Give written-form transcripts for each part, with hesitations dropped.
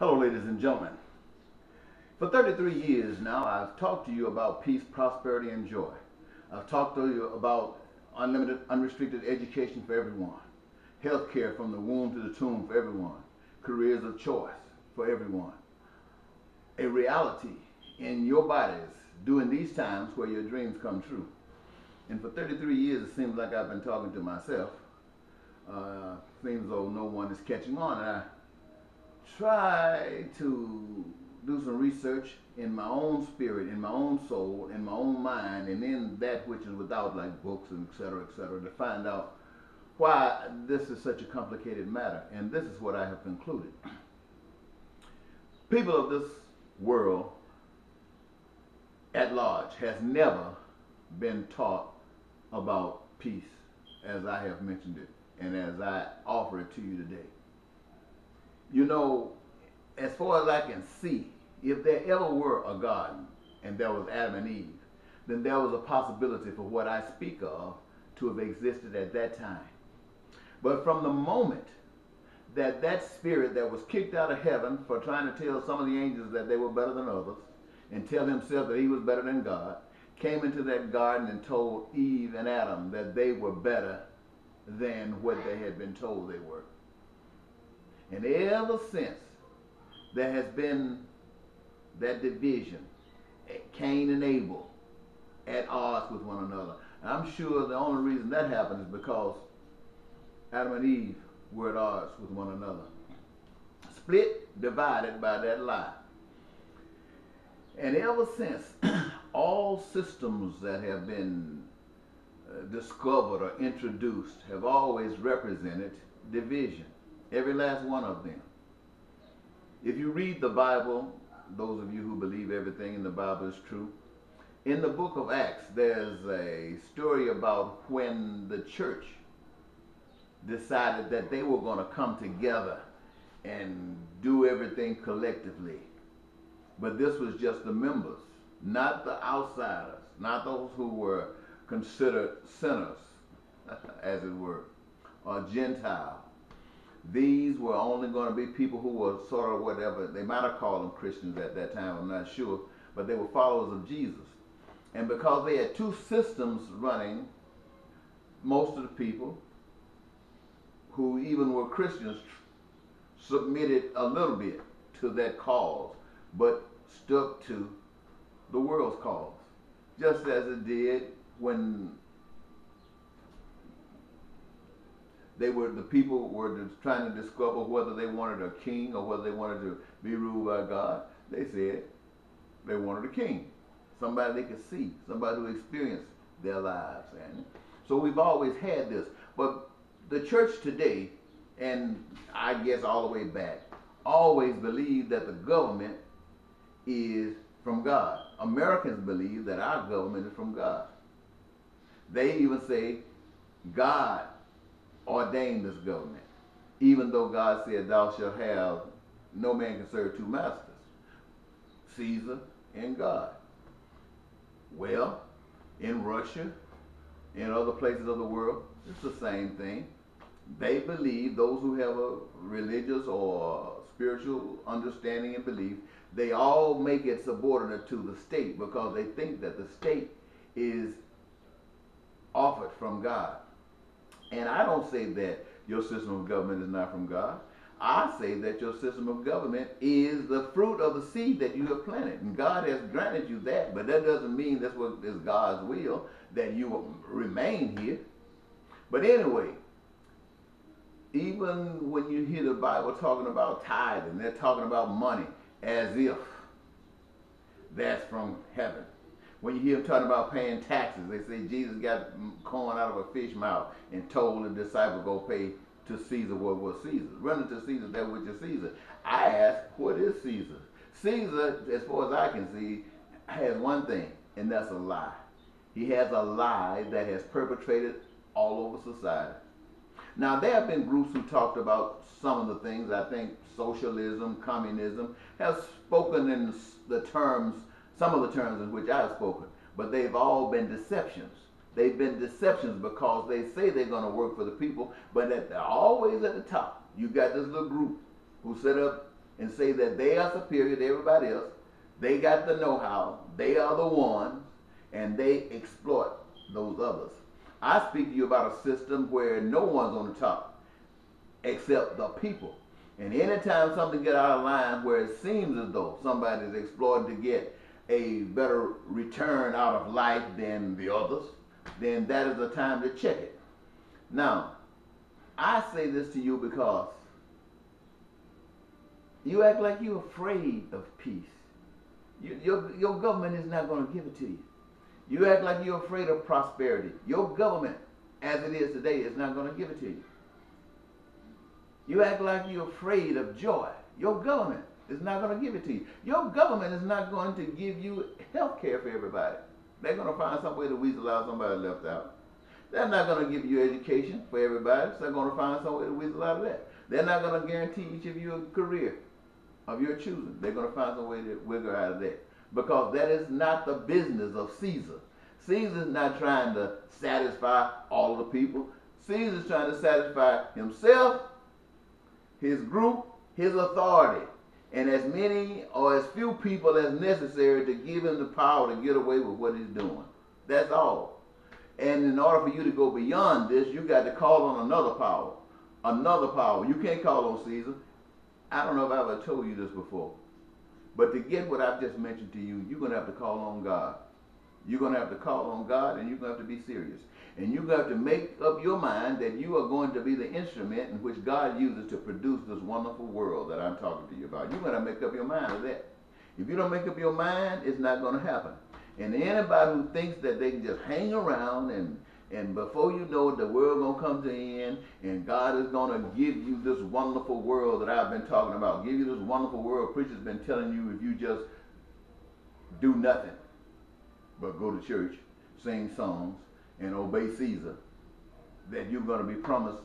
Hello, ladies and gentlemen. For 33 years now, I've talked to you about peace, prosperity, and joy. I've talked to you about unlimited, unrestricted education for everyone, health care from the womb to the tomb for everyone, careers of choice for everyone, a reality in your bodies during these times where your dreams come true. And for 33 years, it seems like I've been talking to myself. Seems though no one is catching on. And I try to do some research in my own spirit, in my own soul, in my own mind, and in that which is without, like books and et cetera, to find out why this is such a complicated matter. And this is what I have concluded. People of this world at large has never been taught about peace as I have mentioned it and as I offer it to you today. You know, as far as I can see, if there ever were a garden and there was Adam and Eve, then there was a possibility for what I speak of to have existed at that time. But from the moment that that spirit that was kicked out of heaven for trying to tell some of the angels that they were better than others and tell himself that he was better than God, came into that garden and told Eve and Adam that they were better than what they had been told they were. And ever since, there has been that division, Cain and Abel, at odds with one another. And I'm sure the only reason that happened is because Adam and Eve were at odds with one another. Split, divided by that lie. And ever since, all systems that have been discovered or introduced have always represented division. Every last one of them. If you read the Bible, those of you who believe everything in the Bible is true, in the book of Acts, there's a story about when the church decided that they were going to come together and do everything collectively. But this was just the members, not the outsiders, not those who were considered sinners, as it were, or Gentiles. These were only going to be people who were sort of whatever, they might have called them Christians at that time, I'm not sure, but they were followers of Jesus. And because they had two systems running, most of the people who even were Christians submitted a little bit to that cause, but stuck to the world's cause, just as it did when the people were trying to discover whether they wanted a king or whether they wanted to be ruled by God. They said they wanted a king, somebody they could see, somebody who experienced their lives. And so we've always had this. But the church today, and I guess all the way back, always believed that the government is from God. Americans believe that our government is from God. They even say God ordained this government, even though God said, "Thou shalt have, no man can serve two masters, Caesar and God." Well, in Russia, in other places of the world, it's the same thing. They believe, those who have a religious or spiritual understanding and belief, they all make it subordinate to the state because they think that the state is offered from God. And I don't say that your system of government is not from God. I say that your system of government is the fruit of the seed that you have planted. And God has granted you that, but that doesn't mean that's what is God's will, that you will remain here. But anyway, even when you hear the Bible talking about tithing, they're talking about money as if that's from heaven. When you hear them talking about paying taxes, they say Jesus got corn out of a fish mouth and told the disciple, go pay to Caesar what was Caesar. Render to Caesar that which is Caesar. I ask, what is Caesar? Caesar, as far as I can see, has one thing, and that's a lie. He has a lie that has perpetrated all over society. Now, there have been groups who talked about some of the things. I think socialism, communism, have spoken in the terms, some of the terms in which I've spoken, but they've all been deceptions. They've been deceptions because they say they're going to work for the people, but they're always at the top. You got this little group who set up and say that they are superior to everybody else. They got the know-how. They are the ones, and they exploit those others. I speak to you about a system where no one's on the top except the people. And anytime something gets out of line where it seems as though somebody is exploiting to get a better return out of life than the others, then that is the time to check it. Now, I say this to you because you act like you're afraid of peace. Your government is not going to give it to you. You act like you're afraid of prosperity. Your government, as it is today, is not going to give it to you. You act like you're afraid of joy. Your government is not going to give it to you. Your government is not going to give you health care for everybody. They're going to find some way to weasel out somebody left out. They're not going to give you education for everybody, so they're going to find some way to weasel out of that. They're not going to guarantee each of you a career of your choosing. They're going to find some way to wiggle out of that. Because that is not the business of Caesar. Caesar's not trying to satisfy all of the people. Caesar's trying to satisfy himself, his group, his authority, and as many or as few people as necessary to give him the power to get away with what he's doing. That's all. And in order for you to go beyond this, you got to call on another power. Another power. You can't call on Caesar. I don't know if I've ever told you this before. But to get what I've just mentioned to you, you're going to have to call on God. You're going to have to call on God, and you're going to have to be serious. And you're going to have to make up your mind that you are going to be the instrument in which God uses to produce this wonderful world that I'm talking to you about. You're going to make up your mind of that. If you don't make up your mind, it's not going to happen. And anybody who thinks that they can just hang around and before you know it, the world going to come to an end, and God is going to give you this wonderful world that I've been talking about. Give you this wonderful world. Preacher's been telling you if you just do nothing but go to church, sing songs, and obey Caesar, that you're going to be promised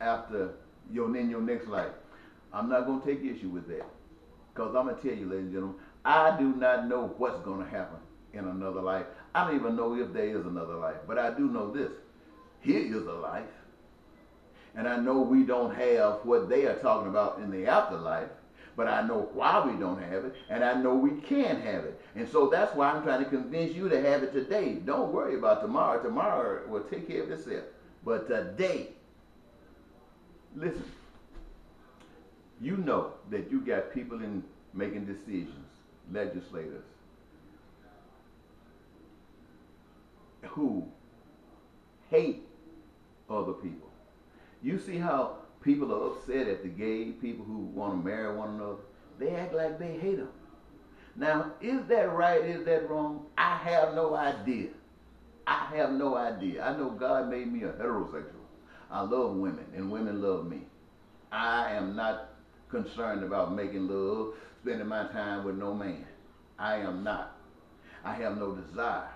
after in your next life. I'm not going to take issue with that. Because I'm going to tell you, ladies and gentlemen, I do not know what's going to happen in another life. I don't even know if there is another life. But I do know this. Here is a life. And I know we don't have what they are talking about in the afterlife. But I know why we don't have it. And I know we can have it. And so that's why I'm trying to convince you to have it today. Don't worry about tomorrow. Tomorrow will take care of itself. But today, listen. You know that you got people in making decisions, legislators, who hate other people. You see how people are upset at the gay people who want to marry one another? They act like they hate them. Now, is that right? Is that wrong? I have no idea. I have no idea. I know God made me a heterosexual. I love women, and women love me. I am not concerned about making love, spending my time with no man. I am not. I have no desire.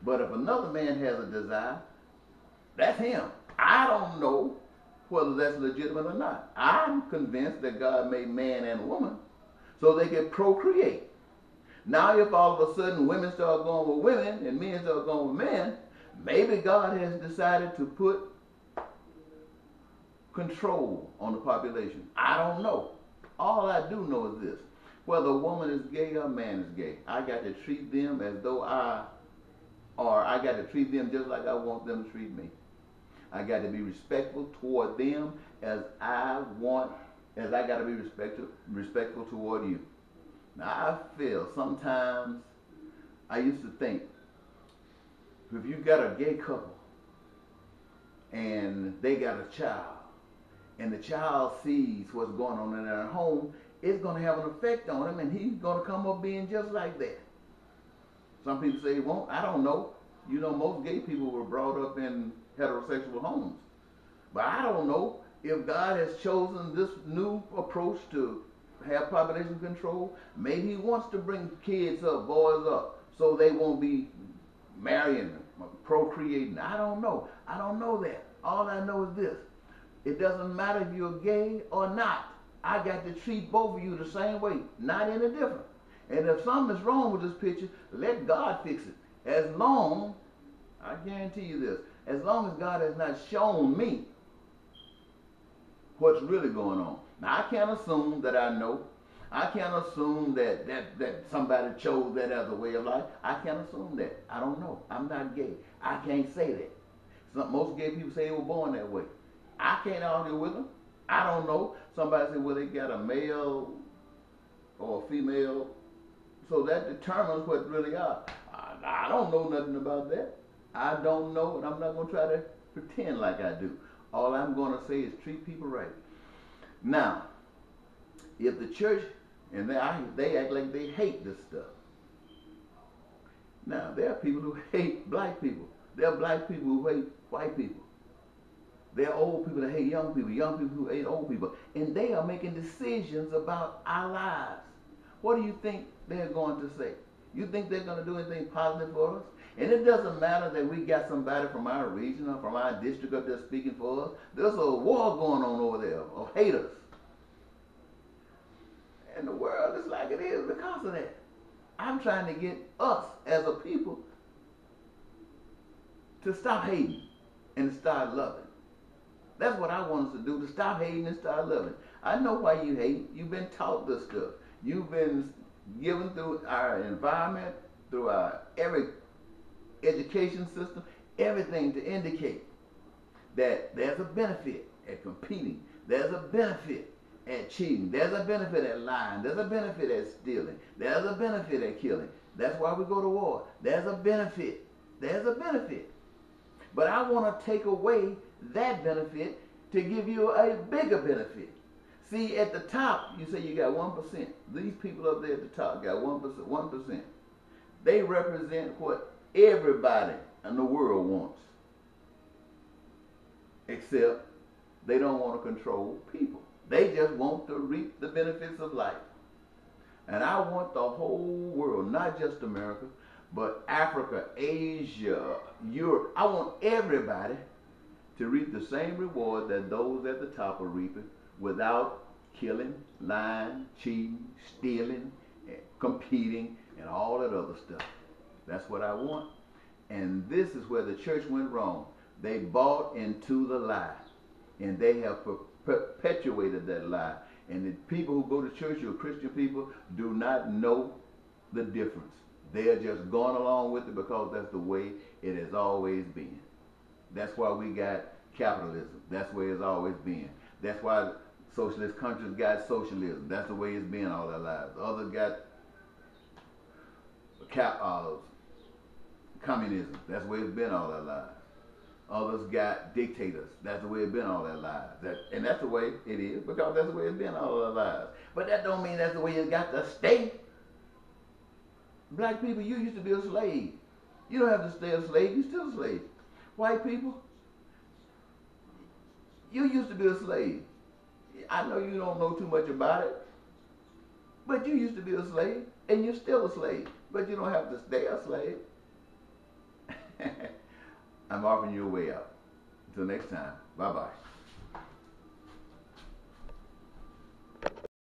But if another man has a desire, that's him. I don't know whether that's legitimate or not. I'm convinced that God made man and woman so they can procreate. Now if all of a sudden women start going with women and men start going with men, maybe God has decided to put control on the population. I don't know. All I do know is this. Whether a woman is gay or a man is gay, I got to treat them as though I got to treat them just like I want them to treat me. I got to be respectful toward them as I got to be respectful toward you. Now I feel sometimes, I used to think, if you got a gay couple and they got a child, and the child sees what's going on in their home, it's going to have an effect on him, and he's going to come up being just like that. Some people say, well, I don't know. You know, most gay people were brought up in heterosexual homes. But I don't know if God has chosen this new approach to have population control. Maybe he wants to bring kids up, boys up, so they won't be marrying, procreating. I don't know. I don't know that. All I know is this. It doesn't matter if you're gay or not. I got to treat both of you the same way, not any different. And if something is wrong with this picture, let God fix it. As long, I guarantee you this, as long as God has not shown me what's really going on. Now, I can't assume that I know. I can't assume that somebody chose that as a way of life. I can't assume that. I don't know. I'm not gay. I can't say that. Most gay people say they were born that way. I can't argue with them. I don't know. Somebody said, well, they got a male or a female. So that determines what really are. I don't know nothing about that. I don't know, and I'm not going to try to pretend like I do. All I'm going to say is treat people right. Now, if the church, and they act like they hate this stuff. Now, there are people who hate black people. There are black people who hate white people. There are old people that hate young people who hate old people. And they are making decisions about our lives. What do you think they're going to say? You think they're going to do anything positive for us? And it doesn't matter that we got somebody from our region or from our district up there speaking for us. There's a war going on over there of haters. And the world is like it is because of that. I'm trying to get us as a people to stop hating and to start loving. That's what I want us to do, to stop hating and start loving. I know why you hate. You've been taught this stuff. You've been given through our environment, through our every education system, everything to indicate that there's a benefit at competing. There's a benefit at cheating. There's a benefit at lying. There's a benefit at stealing. There's a benefit at killing. That's why we go to war. There's a benefit. There's a benefit. But I want to take away that benefit to give you a bigger benefit. See, at the top, you say you got 1%. These people up there at the top got 1%. 1%. They represent what everybody in the world wants. Except they don't want to control people. They just want to reap the benefits of life. And I want the whole world, not just America, but Africa, Asia, Europe. I want everybody to reap the same reward that those at the top are reaping without killing, lying, cheating, stealing, competing, and all that other stuff. That's what I want. And this is where the church went wrong. They bought into the lie, and they have perpetuated that lie. And the people who go to church, or Christian people, do not know the difference. They are just going along with it because that's the way it has always been. That's why we got capitalism. That's the way it's always been. That's why socialist countries got socialism. That's the way it's been all their lives. Others got communism. That's the way it's been all their lives. Others got dictators. That's the way it's been all their lives. And that's the way it is because that's the way it's been all their lives. But that don't mean that's the way it's got to stay. Black people, you used to be a slave. You don't have to stay a slave. You're still a slave. White people, you used to be a slave. I know you don't know too much about it, but you used to be a slave, and you're still a slave. But you don't have to stay a slave. I'm offering you a way out. Until next time, bye-bye.